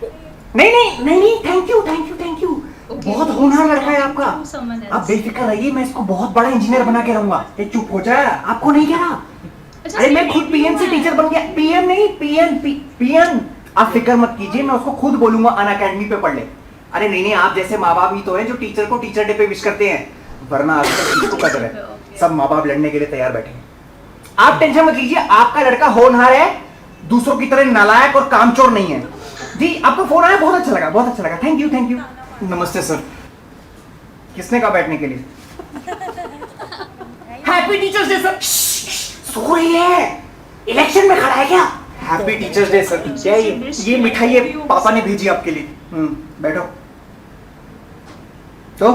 नहीं नहीं नहीं नहीं, thank you thank you thank you. बहुत होनहार लड़का है आपका। आप बेफिक्र रहिए, मैं इसको बहुत बड़ा इंजीनियर बना के रहूंगा। ये चुप हो जाए, आपको नहीं कह रहा। अरे मैं खुद पीएन से टीचर बन गया। पीएम नहीं, पीएन। आप फिक्र मत कीजिए, मैं उसको खुद बोलूंगा अनअकैडमी पे पढ़ ले। अरे नहीं नहीं, आप जैसे माँ बाप ही तो हैं जो टीचर को टीचर डे पे विश करते हैं, वरना आजकल किसको कदर है। सब माँ बाप लड़ने के लिए तैयार बैठे हैं। आप टेंशन मत लीजिए, आपका लड़का होनहार है, दूसरों की तरह नालायक और कामचोर नहीं है। जी आपका फोन आया, बहुत अच्छा लगा, बहुत अच्छा लगा। Thank you thank you. नमस्ते सर। किसने कहा बैठने के लिए? Happy teachers day sir. सो रही है, इलेक्शन में खड़ा है क्या? Happy teachers day sir. क्या ये मिठाई है, पापा ने भेजी आपके लिए। बैठो। तो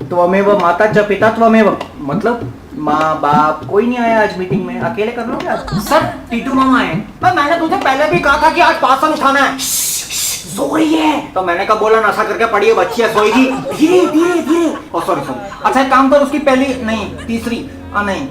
त्वमेव माता च पिता त्वमेव, मतलब माँ बाप कोई नहीं आया आज मीटिंग में, अकेले कर लोगे आज? सर टीटू मामा आए। मैंने तुझे पहले भी कहा था कि आज पासन उठाना है। सो रही है तो मैंने कहा बोला नशा करके पड़ी है बच्ची है, सोएगी। धीरे धीरे धीरे। ओ सॉरी सॉरी। अच्छा एक काम कर, उसकी पहली नहीं तीसरी नहीं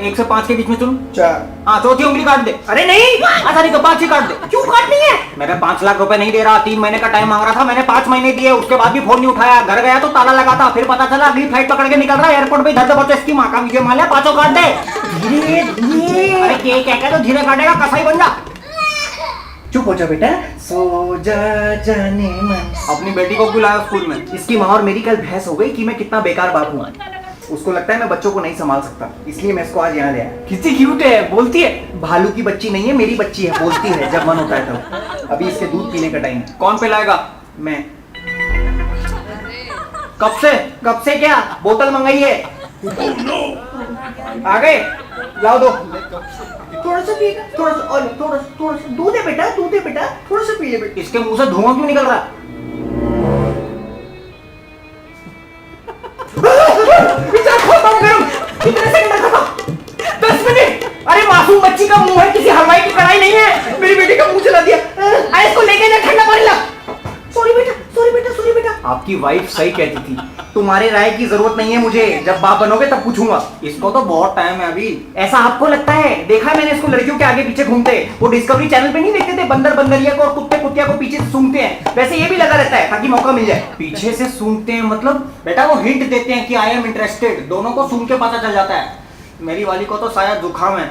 1 से 5 के बीच में चुन। 4। चौथी उंगली काट दे। अरे नहीं, अच्छा नहीं तो 5 ही काट दे। क्यों काटनी है? मैंने 5 लाख रुपए नहीं दे रहा, 3 महीने का टाइम मांग रहा था, मैंने 5 महीने दिए, उसके बाद भी फोन नहीं उठाया। घर गया तो ताला लगा था, फिर पता चला अगली फ्लाइट पकड़ के निकल रहा है एयरपोर्ट पे। धरते बच्चे इसकी माँ का विजय माल्या, 5 काट दे। धीरे धीरे। अरे क्या तो धीरे काटेगा, कसाई बन जा। चुप हो जा बेटा, सो जा जाने मन। अपनी बेटी को बुलाया स्कूल में। इसकी माँ और मेरी कल बहस हो गई कि मैं कितना बेकार बाप हूँ। उसको लगता है मैं बच्चों को नहीं संभाल सकता, इसलिए मैं इसको आज यहाँ ले आया। कितनी क्यूट है, बोलती है। भालू की बच्ची नहीं है, मेरी बच्ची है, बोलती है जब मन होता है तब। अभी इसके दूध पीने का टाइम है। कौन पिलाएगा? मैं। कब से क्या बोतल मंगाई है? आ गए, लाओ दो। थोड़ा सा पिएगा, थोड़ा सा दूध है बेटा, थोड़ा सा पी ले बेटा। इसके मुंह से धुआं क्यों निकल रहा? कितने सेकंड लगा था? 10 मिनट। अरे मासूम बच्ची का मुंह है, किसी हलवाई की कढ़ाई नहीं है। मेरी बेटी का मुंह जला दिया। इसको लेके जा, ठंडा पानी ला। सॉरी बेटा। आपकी वाइफ सही कहती थी, तुम्हारे राय की जरूरत नहीं है मुझे, जब बाप बनोगे तब पूछूंगा। इसको तो बहुत टाइम है अभी। ऐसा आपको लगता है? देखा है मैंने इसको लड़कियों के आगे पीछे घूमते। वो डिस्कवरी चैनल पे नहीं देखते थे, बंदर बंदरिया को और कुत्ते कुतिया को पीछे से सूंघते हैं, वैसे ये भी लगा रहता है ताकि मौका मिल जाए। पीछे से सूंघते हैं मतलब? बेटा वो हिंट देते हैं कि आई एम इंटरेस्टेड, दोनों को सूंघ के पता चल जाता है। मेरी वाली को तो शायद जुकाम है।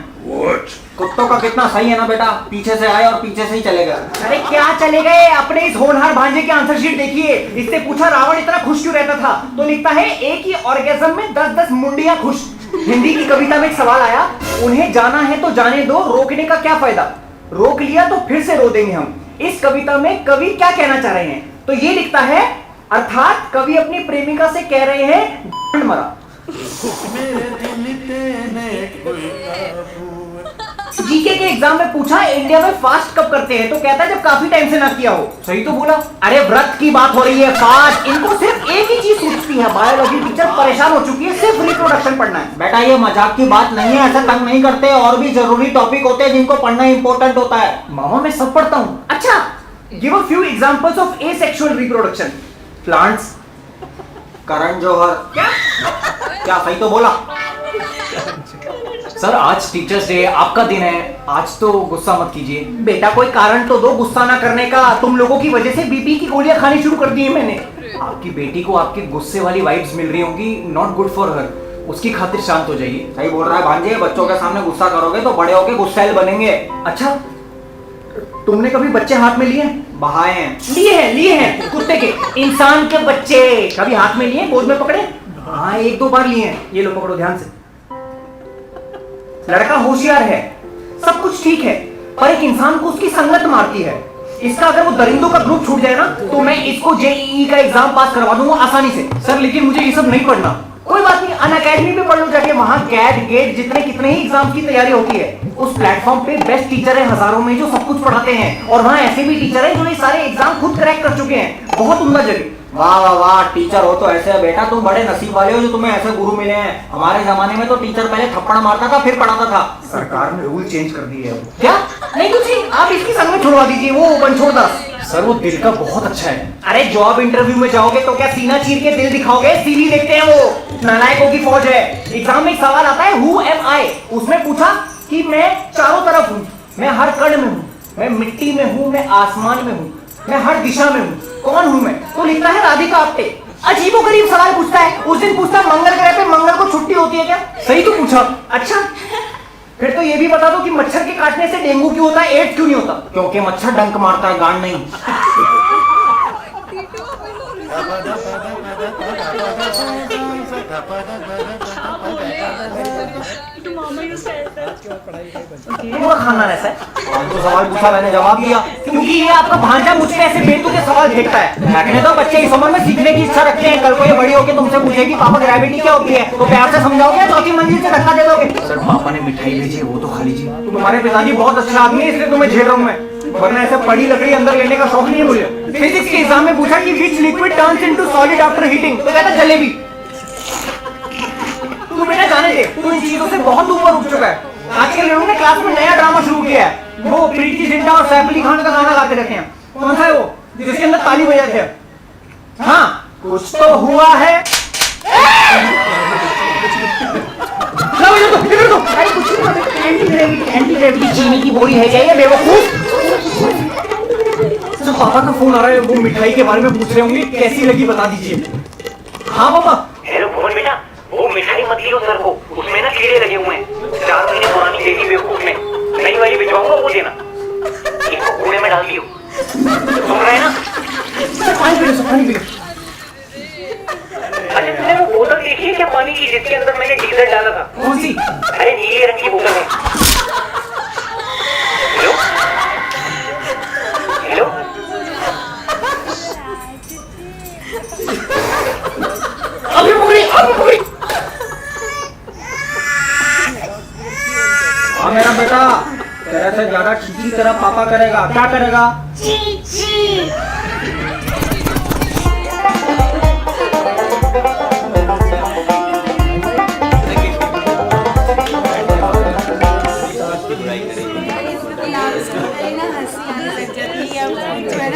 कुत्तों का कितना सही है ना बेटा, पीछे से आए और पीछे से ही चले गए। अरे क्या चले गए? अपने इस होनहार भांजे की आंसर शीट देखिए। इससे पूछा रावण इतना खुश क्यों रहता था, तो लिखता है एक ही ऑर्गेज्म में 10-10 मुंडियां खुश। हिंदी की कविता में एक सवाल आया, उन्हें जाना है तो जाने दो, रोकने का क्या फायदा, रोक लिया तो फिर से रो देंगे हम। इस कविता में कवि क्या कहना चाह रहे हैं? तो ये लिखता है, अर्थात कवि अपनी प्रेमिका से कह रहे हैं मरा। जीके के एग्जाम में पूछा इंडिया में फास्ट कब करते हैं, तो कहता है जब काफी टाइम से ना किया हो। सही तो बोला। अरे व्रत की बात हो रही है, फास्ट। इनको सिर्फ एक ही चीज सोचती है। बायोलॉजी टीचर परेशान हो चुकी है, सिर्फ रिप्रोडक्शन पढ़ना है। बेटा ये मजाक की बात नहीं है, ऐसा तंग नहीं करते, और भी जरूरी टॉपिक होते हैं जिनको पढ़ना इंपॉर्टेंट होता है। मामा मैं सब पढ़ता हूँ। अच्छा, give a few examples of asexual reproduction. Plants. Karan Johar. क्या सही तो बोला? सर आज टीचर्स डे, आपका दिन है, आज तो गुस्सा मत कीजिए। बेटा कोई कारण तो दो गुस्सा ना करने का। तुम लोगों की वजह से बीपी की गोलियां खानी शुरू कर दी है मैंने। आपकी बेटी को आपके गुस्से वाली वाइब्स मिल रही होंगी, नॉट गुड फॉर हर। उसकी खातिर शांत हो जाइए। सही बोल रहा है भांजे, बच्चों के सामने गुस्सा करोगे तो बड़े होके गुस्सैल बनेंगे। अच्छा, तुमने कभी बच्चे हाथ में लिए? बहाए हैं। लिए हैं कुत्ते के। इंसान के बच्चे कभी हाथ में लिए, गोद में पकड़े? हाँ 1-2 बार लिए हैं। ये लो पकड़ो ध्यान से। लड़का होशियार है, सब कुछ ठीक है, पर एक इंसान को उसकी संगत मारती है। इसका अगर वो दरिंदों का ग्रुप छूट जाए ना, तो मैं इसको जेईई का एग्जाम पास करवा दूंगा आसानी से। सर लेकिन मुझे ये सब नहीं पढ़ना। कोई बात नहीं, अनअकैडमी पे पढ़ लो जाके, वहां कैट गेट जितने कितने ही एग्जाम की तैयारी होती है। उस प्लेटफॉर्म पे बेस्ट टीचर है हजारों में जो सब कुछ पढ़ाते हैं, और वहां ऐसे भी टीचर है जो ये सारे एग्जाम खुद क्रैक कर चुके हैं। बहुत उम्दा जगह। वाह वाह वाह, टीचर हो तो ऐसे है बेटा, तुम बड़े नसीब वाले हो जो तुम्हें ऐसे गुरु मिले हैं। हमारे जमाने में तो टीचर पहले थप्पड़ मारता था फिर पढ़ाता था। सरकार ने रूल चेंज कर दिए है। क्या? नहीं कुछ नहीं, आप इसकी संग में छुड़वा दीजिए, वो बनछोड़ दास। सर वो दिल का बहुत अच्छा है। अरे जॉब इंटरव्यू में जाओगे तो क्या सीना चीर के दिल दिखाओगे? सीवी देखते हैं वो, नालायकों की फौज है। एग्जाम में एक सवाल आता है, हु एम आई? उसमें पूछा कि मैं चारों तरफ हूँ, मैं हर कण में हूँ, मैं मिट्टी में हूँ, मैं आसमान में हूँ, मैं हर दिशा में हूँ। कौन हूँ मैं? तो लिखता है राधिका आप्टे। अजीबोगरीब सवाल पूछता है। उस दिन पूछता मंगल ग्रह पे मंगल को छुट्टी होती है क्या? सही तो पूछा। अच्छा फिर तो ये भी बता दो कि मच्छर के काटने से डेंगू क्यों होता है, एड्स क्यों नहीं होता? क्योंकि मच्छर डंक मारता है, गांड नहीं। पूरा खाना ऐसा है। तो सवाल पूछा, मैंने जवाब दिया, क्योंकि ये आपका भांजा मुझ पे ऐसे बेतुके सवाल फेंकता है। रखने दो, बच्चे इस उम्र में सीखने की इच्छा रखते हैं। कल को ये बड़ी होकर तुमसे पूछेगी पापा ग्रेविटी क्या होती है, तो प्यार से समझाओगे या चौथी मंजिल से धक्का दे दोगे? सर पापा ने मिठाई भेजी, वो तो खा लीजिए। तुम्हारे पिताजी बहुत अच्छा आदमी है, इसलिए तुम्हें झेल रहा हूँ मैं, वरना ऐसे पड़ी लकड़ी अंदर लेने का शौक नहीं है मुझे। फिजिक्स के एग्जाम में पूछा कि विच liquid turns into solid after heating, तो कहता जलेबी। तू बेटा जाने दे, तू इन चीजों से बहुत ऊपर उठ चुका है। आजकल लोगों ने क्लास में नया ड्रामा शुरू किया है, वो प्रीति जिंटा और सैफ अली खान का गाना गाते रहते हैं। कौन सा है वो जिसके अंदर ताली बजाते हैं? हाँ कुछ तो हुआ है। अरे कुछ नहीं, एंटी ग्रेविटी चीनी की बोरी है क्या ये बेवकूफ? तो पापा का फोन आ रहा है, वो मिठाई के बारे में पूछ रहे होंगे, कैसी लगी बता दीजिए। हाँ पापा। हेलो भुवन बेटा, वो मिठाई मत लियो सर को, उसमें ना कीड़े लगे हुए हैं। 4 महीने पुरानी देगी बेवकूफ में, नई वाली भिजवाऊंगा, वो देना। इसको कूड़े में डाल दियो, सुन रहे हैं ना? पानी पी लो। अच्छा तुमने वो बोतल देखी है क्या पानी की, जिसके अंदर मैंने डीजल डाला था? कौन सी? अरे नीले रंग की बोतल है। हेलो हेलो, अभी पकड़ी। हाँ मेरा बेटा, तेरे से ज्यादा ठीक तरह पापा करेगा, क्या करेगा?